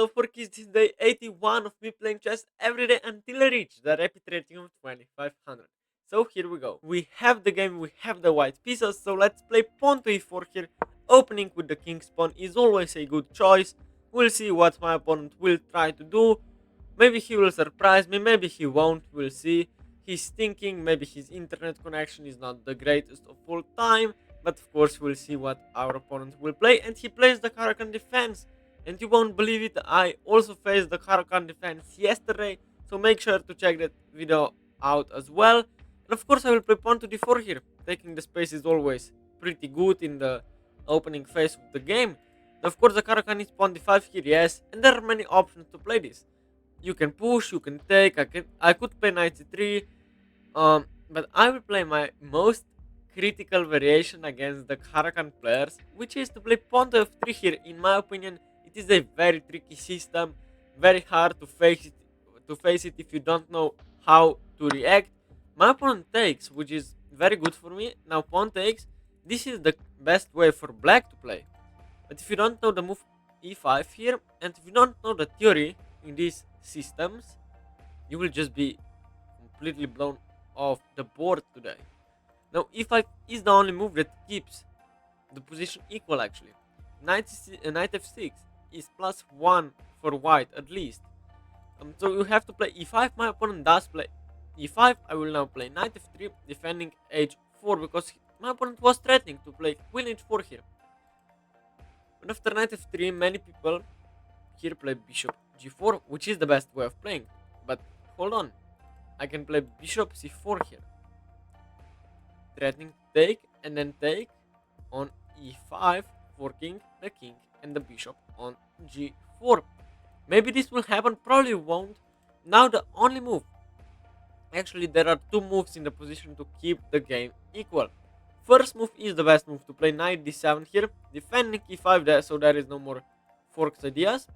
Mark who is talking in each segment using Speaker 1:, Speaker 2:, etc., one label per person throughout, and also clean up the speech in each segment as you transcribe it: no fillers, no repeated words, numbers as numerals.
Speaker 1: Hello Forkies, this is day 81 of me playing chess every day until I reach the rapid rating of 2500. So here we go. We have the game, we have the white pieces, so let's play pawn to e4 here. Opening with the king's pawn is always a good choice. We'll see what my opponent will try to do. Maybe he will surprise me, maybe he won't, we'll see. He's thinking maybe his internet connection is not the greatest of all time, but of course we'll see what our opponent will play, and he plays the Caro-Kann defense. And you won't believe it, I also faced the Caro-Kann defense yesterday, so make sure to check that video out as well. And of course I will play pawn to d4 here. Taking the space is always pretty good in the opening phase of the game. And of course the Caro-Kann is pawn d5 here, yes, and there are many options to play this. You can push, you can take, I could play knight c3, but I will play my most critical variation against the Caro-Kann players, which is to play pawn to f3 here. In my opinion, it is a very tricky system, very hard to face it if you don't know how to react. My opponent takes, which is very good for me. Now pawn takes. This is the best way for black to play. But if you don't know the move e5 here, and if you don't know the theory in these systems, you will just be completely blown off the board today. Now e5 is the only move that keeps the position equal actually. Knight f6 is +1 for white at least. So you have to play e5. My opponent does play e5. I will now play knight f3 defending h4 because my opponent was threatening to play queen h4 here. And after knight f3 many people here play bishop g4, which is the best way of playing. But hold on, I can play bishop c4 here, threatening to take and then take on e5, forking the king and the bishop on g4. Maybe this will happen, probably won't. Now the only move, actually there are two moves in the position to keep the game equal. First move is the best move, to play knight d7 here, defending e5 there, so there is no more forks ideas.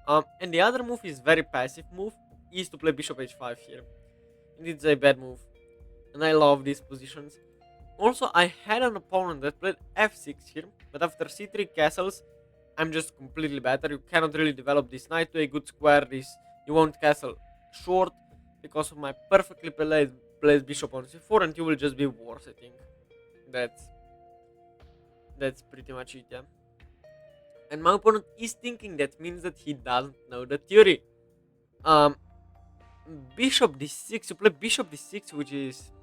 Speaker 1: And the other move is very passive move, is to play bishop h5 here. And it's a bad move, and I love these positions. Also, I had an opponent that played f6 here, but after c3 castles, I'm just completely better. You cannot really develop this knight to a good square. You won't castle short because of my perfectly placed bishop on c4, and you will just be worse. I think that's pretty much it. Yeah. And my opponent is thinking that means that he doesn't know the theory. Um, Bishop d6. You play bishop d6, which is,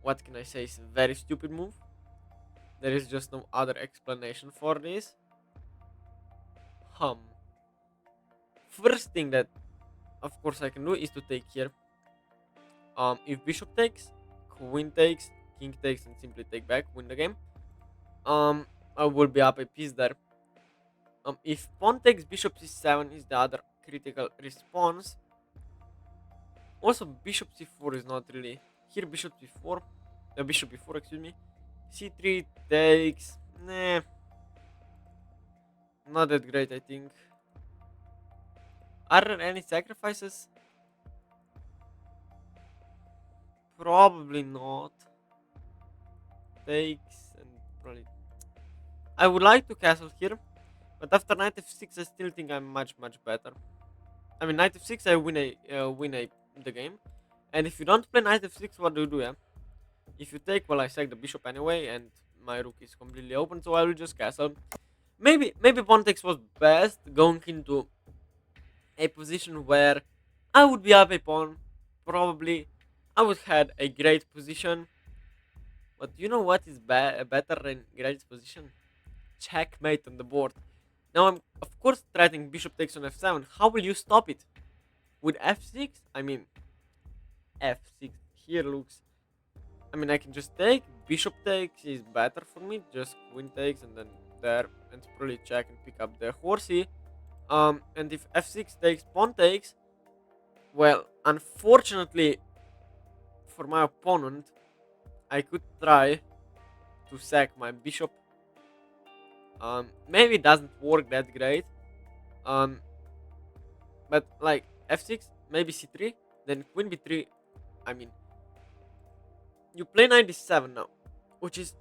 Speaker 1: what can I say, is a very stupid move. There is just no other explanation for this. First thing that, of course, I can do is to take here. If bishop takes, queen takes, king takes, and simply take back, win the game. I will be up a piece there. If pawn takes, bishop c7 is the other critical response. Also, bishop c4 is not really here. Bishop c4, bishop b4, excuse me. c3 takes, nah, not that great, I think. Are there any sacrifices? Probably not. Takes and probably. I would like to castle here, but after knight f6, I still think I'm much better. I mean, knight f6, I win the game. And if you don't play knight f6, what do you do? Yeah. If you take, well, I sack the bishop anyway, and my rook is completely open, so I will just castle. Maybe pawn takes was best, going into a position where I would be up a pawn. Probably, I would had a great position. But you know what is better than great position? Checkmate on the board. Now I'm of course threatening bishop takes on f7. How will you stop it? With f6? I mean, f6 here looks. I mean, I can just take. Bishop takes is better for me. Just queen takes and then there, and probably check and pick up the horsey. And if f6 takes, pawn takes. Well, unfortunately for my opponent, I could try to sack my bishop. Maybe it doesn't work that great. But like f6, maybe c3, then queen b3. I mean, you play knight d7 now, which is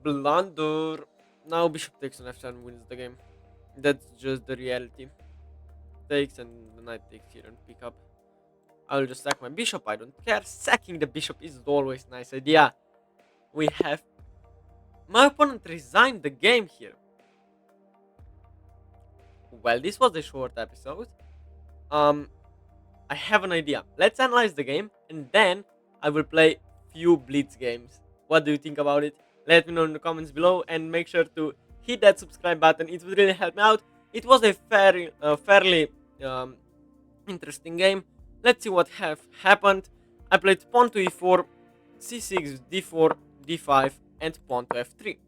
Speaker 1: blunder. Now bishop takes on f7 wins the game. That's just the reality. Takes and the knight takes here and pick up. I'll just sack my bishop, I don't care. Sacking the bishop is always nice idea. We have... My opponent resigned the game here. Well, this was a short episode. I have an idea. Let's analyze the game and then I will play few blitz games. What do you think about it? Let me know in the comments below and make sure to hit that subscribe button. It would really help me out. It was a fairly um, interesting game. Let's see what have happened. I played pawn to e4, c6, d4, d5, and pawn to f3.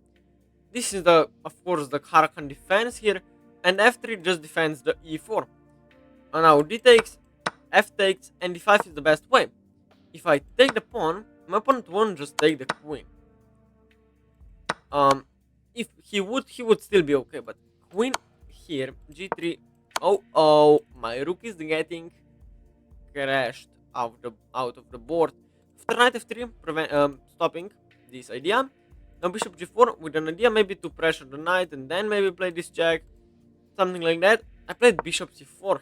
Speaker 1: This is of course, the Caro-Kann defense here, and f3 just defends the e4. And now d takes, f takes, and d5 is the best way. If I take the pawn, my opponent won't just take the queen. If he would still be okay, but queen here, g3. Oh, my rook is getting crashed out of the board. After knight f3, stopping this idea. Now bishop g4 with an idea maybe to pressure the knight and then maybe play this check, something like that. I played bishop c4.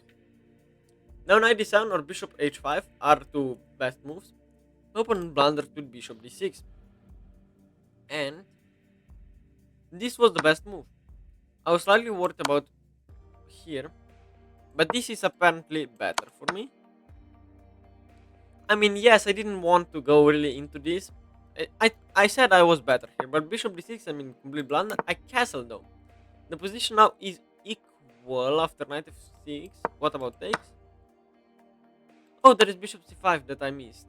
Speaker 1: Now knight d7 or bishop h5 are two best moves. My opponent blundered with bishop d6, and this was the best move. I was slightly worried about here, but this is apparently better for me. I mean, yes, I didn't want to go really into this. I said I was better here, but bishop d6, I mean, complete blunder. I castle though. The position now is equal after knight f6. What about takes? Oh, there is bishop c5 that I missed.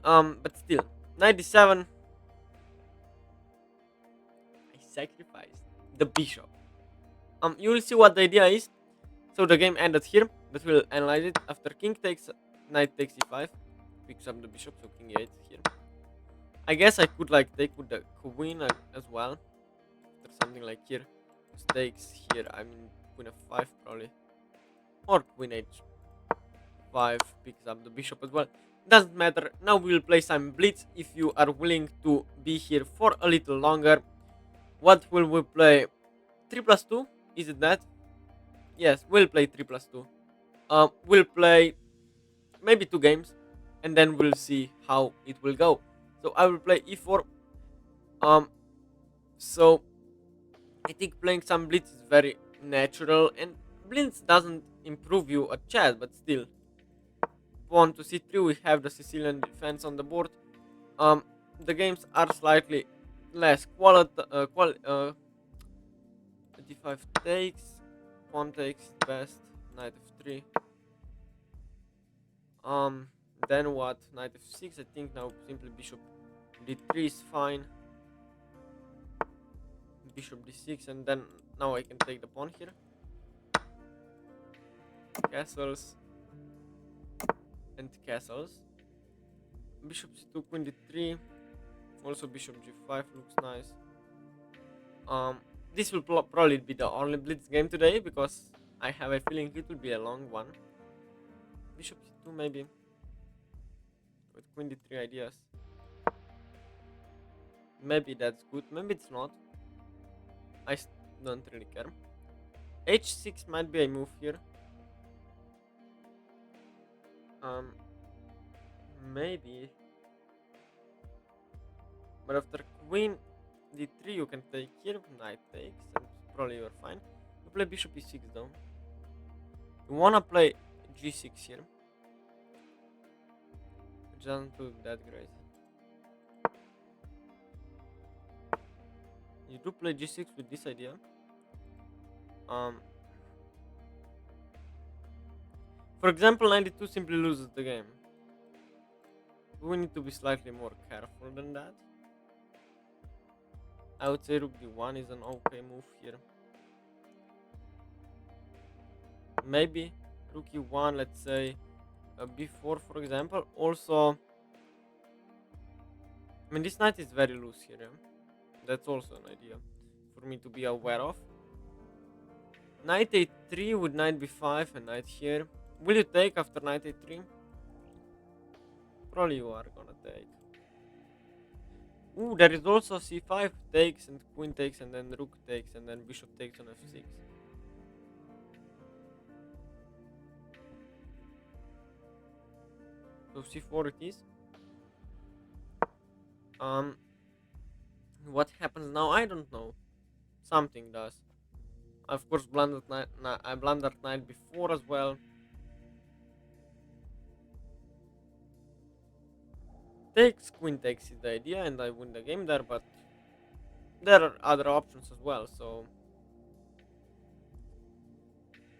Speaker 1: But still, knight d7. I sacrificed the bishop. You will see what the idea is. So the game ended here, but we'll analyze it. After king takes, knight takes e5, picks up the bishop, so king e8 here. I guess I could like take with the queen as well. After something like here, takes here. I mean queen f5 probably, or queen h5 picks up the bishop as well. Doesn't matter. Now we will play some blitz. If you are willing to be here for a little longer, what will we play? 3+2? Is it that? Yes, we'll play 3+2. We'll play maybe 2 games, and then we'll see how it will go. So I will play e4. So I think playing some blitz is very natural, and blitz doesn't improve you a chess, but still. Pawn to c3, we have the Sicilian defense on the board. The games are slightly less d5 takes, pawn takes best, knight f3. Then what? Knight f6. I think now simply bishop d3 is fine. Bishop d6, and then now I can take the pawn here. Castles and castles. Bishop c2, queen d3. Also bishop g5 looks nice. This will probably be the only blitz game today, because I have a feeling it will be a long one. Bishop c2 maybe, with queen d3 ideas. Maybe that's good, maybe it's not. I don't really care. h6 might be a move here. Maybe. But after queen d3 you can take here, knight takes, and probably you're fine. You play bishop e6 though. You wanna play g6 here. It doesn't look that great. You do play g6 with this idea. For example, 92 simply loses the game. We need to be slightly more careful than that. I would say rook d1 is an okay move here. Maybe rook e1, let's say b4 for example. Also, I mean, this knight is very loose here. Yeah? That's also an idea for me to be aware of. Knight a3 with knight b5 and knight here. Will you take after knight a3? Probably you are gonna take. Ooh, there is also c5 takes and queen takes and then rook takes and then bishop takes on f6. So c4 it is. Um, what happens now? I don't know. Something does. Of course, blundered knight. I blundered knight before as well. Takes queen takes is the idea, and I win the game there. But there are other options as well. So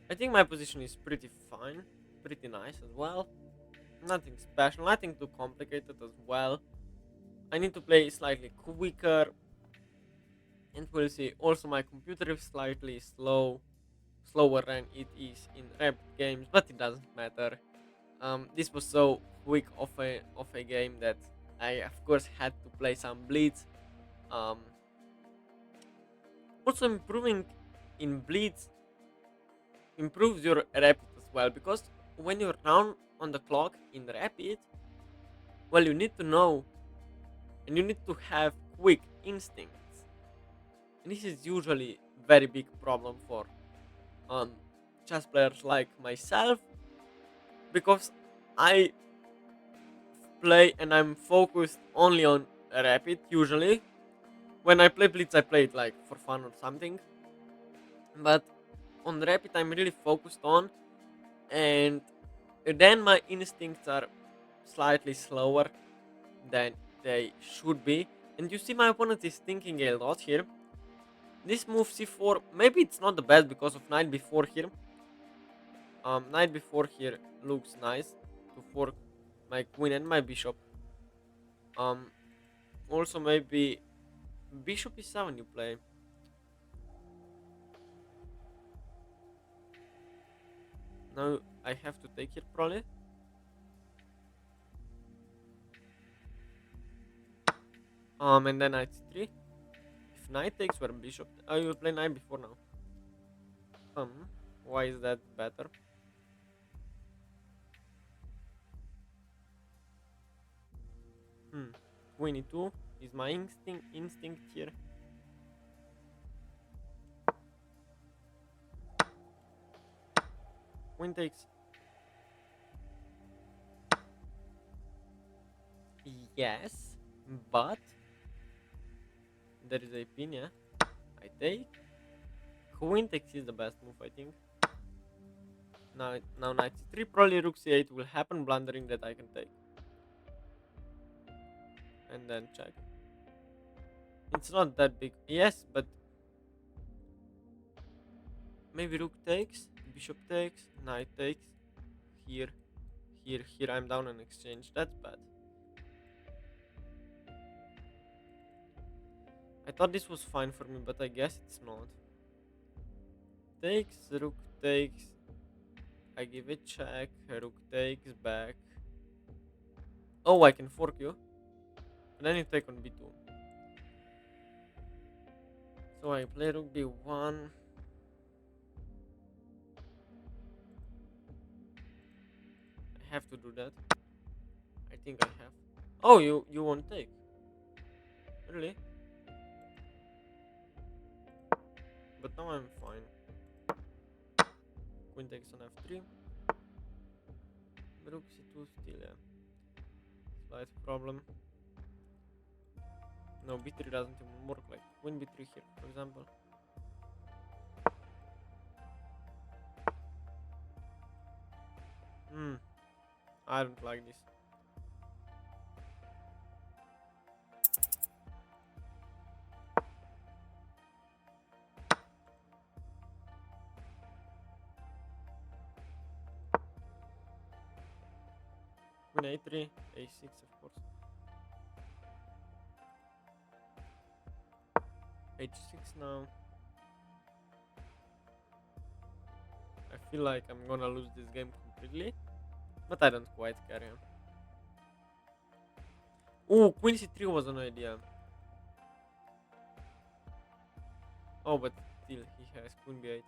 Speaker 1: I think my position is pretty fine, pretty nice as well. Nothing special, nothing too complicated as well. I need to play slightly quicker, and we'll see. Also, my computer is slightly slower than it is in rapid games, but it doesn't matter. This was so quick of a game that I of course had to play some blitz. Um, Also improving in blitz improves your rapid as well, because when you're down on the clock in rapid, well, you need to know and you need to have quick instincts, and this is usually very big problem for um chess players like myself, because I play and I'm focused only on rapid usually. When I play blitz, I play it like for fun or something, but on rapid I'm really focused on, and then my instincts are slightly slower than they should be. And you see my opponent is thinking a lot here. This move c4, maybe it's not the best because of knight before here. Knight before here looks nice to fork my queen and my bishop. Um, Also maybe bishop e7 you play. Now I have to take here probably. And then knight c3. If knight takes where bishop, oh, you play knight before now. Why is that better? Queen e2 is my instinct here. Queen takes. Yes, but there is a pin, yeah. I take. Queen takes is the best move, I think. Now knight c3, probably rook c8 will happen, blundering that I can take. And then check. It's not that big. Yes, but maybe rook takes, bishop takes, knight takes. Here, here I'm down on exchange. That's bad. I thought this was fine for me, but I guess it's not. Takes, rook takes. I give a check, rook takes back. Oh, I can fork you. And then you take on b2. So I play rook b1. I have to do that. I think I have. Oh, you won't take. Really? But now I'm fine. Queen takes on f3. Rook c2 still, yeah. Slight problem. No, b3 doesn't even work, like queen b3 here, for example. I don't like this. Queen a3, a6, of course. h6 now. I feel like I'm gonna lose this game completely, but I don't quite care. Oh, queen c3 was an idea. Oh, but still, he has queen b8,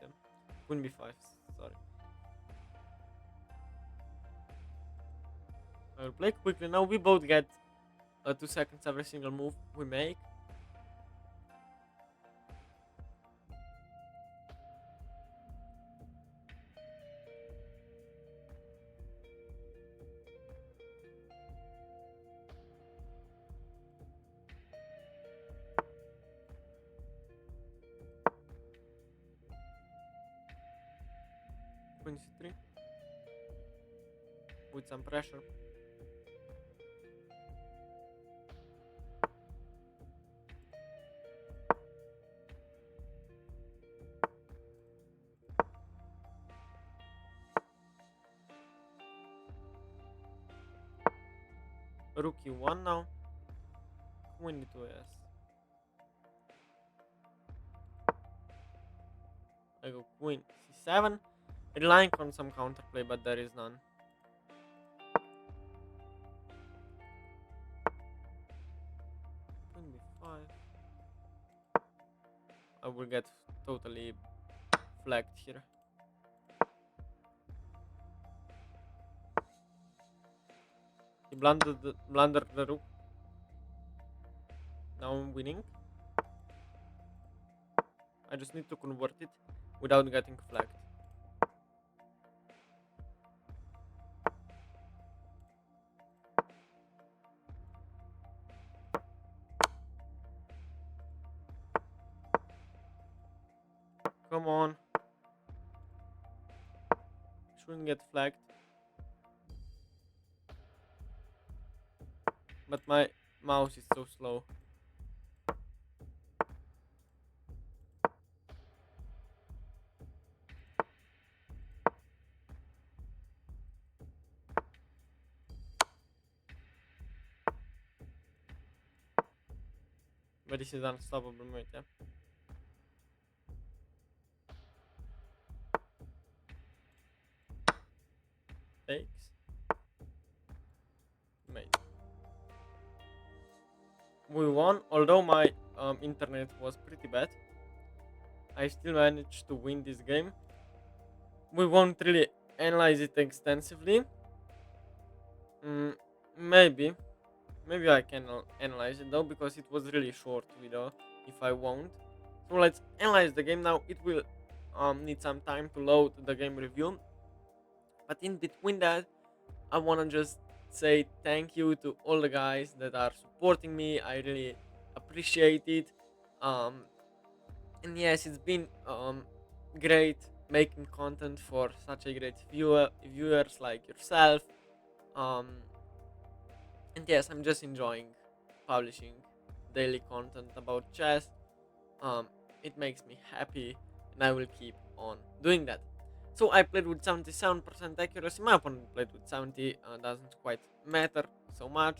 Speaker 1: queen b5. Sorry. I will play quickly. Now we both get 2 seconds every single move we make. Queen c3 with some pressure. Rook e1 now. Queen d2, yes. I go queen c7, relying on some counterplay, but there is none. Queen b5. I will get totally flagged here. He blundered the rook. Now I'm winning. I just need to convert it without getting flagged. Come on. Shouldn't get flagged. But my mouse is so slow. But this is unstoppable, mate, yeah. Takes. Mate. We won, although my internet was pretty bad. I still managed to win this game. We won't really analyze it extensively. Maybe. Maybe I can analyze it though, because it was really short video if I won't. So let's analyze the game now. It will need some time to load the game review. But in between that, I wanna just say thank you to all the guys that are supporting me. I really appreciate it. And yes, it's been great making content for such a great viewers like yourself. Um, and yes, I'm just enjoying publishing daily content about chess. Um, it makes me happy, and I will keep on doing that. So I played with 77% accuracy. My opponent played with 70. Doesn't quite matter so much.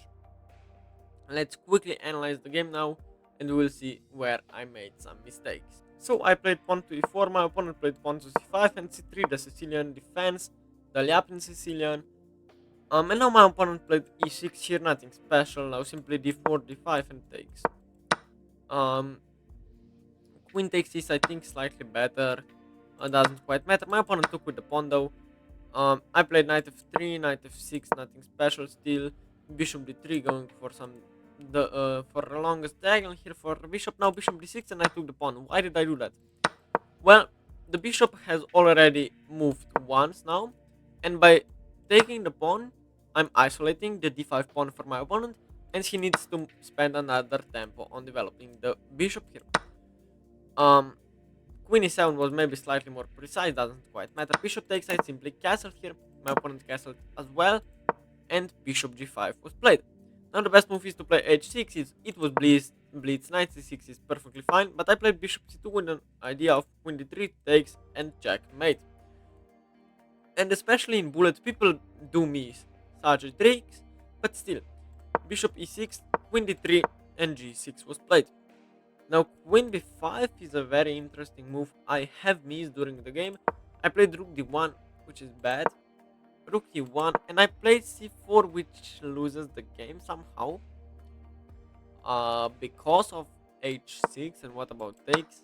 Speaker 1: Let's quickly analyze the game now, and we'll see where I made some mistakes. So I played pawn to e4. My opponent played pawn to c5 and c3, the Sicilian defense, the Liapin Sicilian. And now my opponent played e6 here, nothing special. Now simply d4, d5, and takes. Queen takes is, I think, slightly better. Doesn't quite matter. My opponent took with the pawn though. I played knight f3, knight f6, nothing special still. Bishop d3, going for for the longest diagonal here for the bishop. Now bishop d6, and I took the pawn. Why did I do that? Well, the bishop has already moved once now, and by taking the pawn, I'm isolating the d5 pawn for my opponent, and he needs to spend another tempo on developing the bishop here. Queen e7 was maybe slightly more precise, doesn't quite matter. Bishop takes, I simply castled here. My opponent castled as well, and bishop g5 was played. Now the best move is to play h6. It was blitz knight c6 is perfectly fine, but I played bishop c2 with an idea of queen d3 takes and checkmate. And especially in bullets, people do miss such tricks, but still, bishop e6, queen d3, and g6 was played. Now queen b5 is a very interesting move I have missed during the game. I played rook d1, which is bad, rook e1, and I played c4, which loses the game somehow. Because of h6, and what about takes?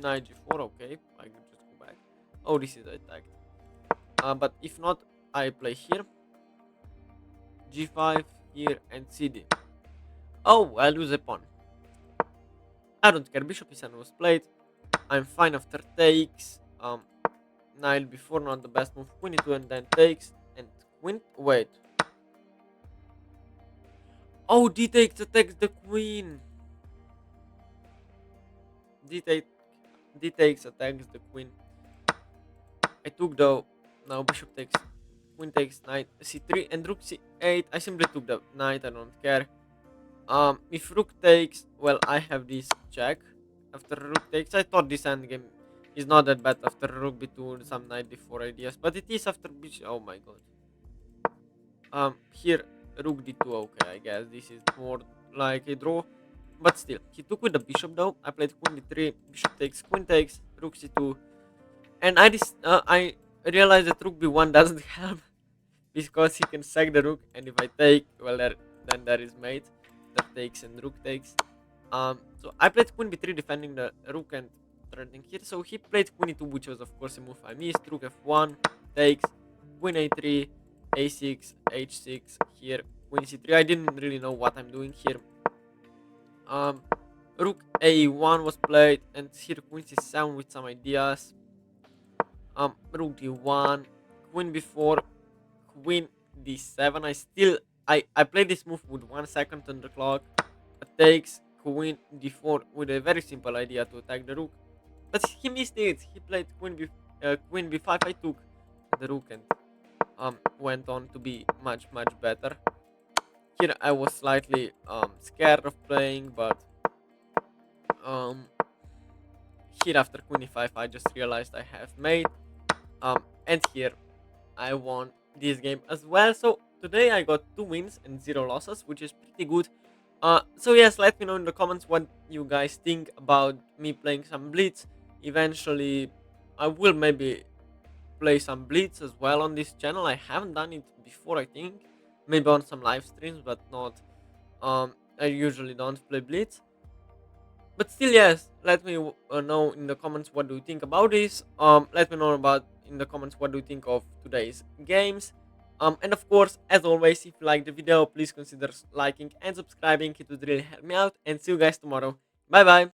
Speaker 1: Knight g4, okay, I can just go back. Oh, this is attacked. But if not, I play here. g5, here and cd. Oh, I lose a pawn. I don't care. Bishop e7 was played. I'm fine after takes. Knight before, not the best move. Queen e2 and then takes and queen. Wait. Oh, d takes attacks the queen. D takes attacks the queen. I took the now bishop takes, queen takes, knight c3 and rook c8. I simply took the knight. I don't care. If rook takes, well, I have this check. After rook takes, I thought this endgame is not that bad after rook b2, some knight d4 ideas, but it is after bishop. Oh my god. Here rook d2. Okay, I guess this is more like a draw, but still, he took with the bishop though. I played queen d3, bishop takes, queen takes, rook c2, and I realized that rook b1 doesn't help because he can sack the rook, and if I take, well, then there is mate. That takes and rook takes. So I played queen b3 defending the rook and threatening here. So he played queen e2, which was of course a move I missed. Rook f1 takes, queen a3, a6, h6 here, queen c3. I didn't really know what I'm doing here. Rook a1 was played, and here queen c7 with some ideas. Rook d1, queen b4, queen d7. I played this move with 1 second on the clock. It takes queen d4 with a very simple idea to attack the rook, but he missed it. He played queen b5. I took the rook and went on to be much better. Here I was slightly scared of playing, but um here after queen e5 I just realized I have mate. And here I won this game as well. So today I got 2 wins and 0 losses, which is pretty good. So yes, let me know in the comments what you guys think about me playing some blitz. Eventually, I will maybe play some blitz as well on this channel. I haven't done it before, I think. Maybe on some live streams, but not. I usually don't play blitz. But still, yes, let me know in the comments what do you think about this. Let me know about in the comments what do you think of today's games. And of course, as always, if you like the video, please consider liking and subscribing. It would really help me out. And see you guys tomorrow. Bye bye.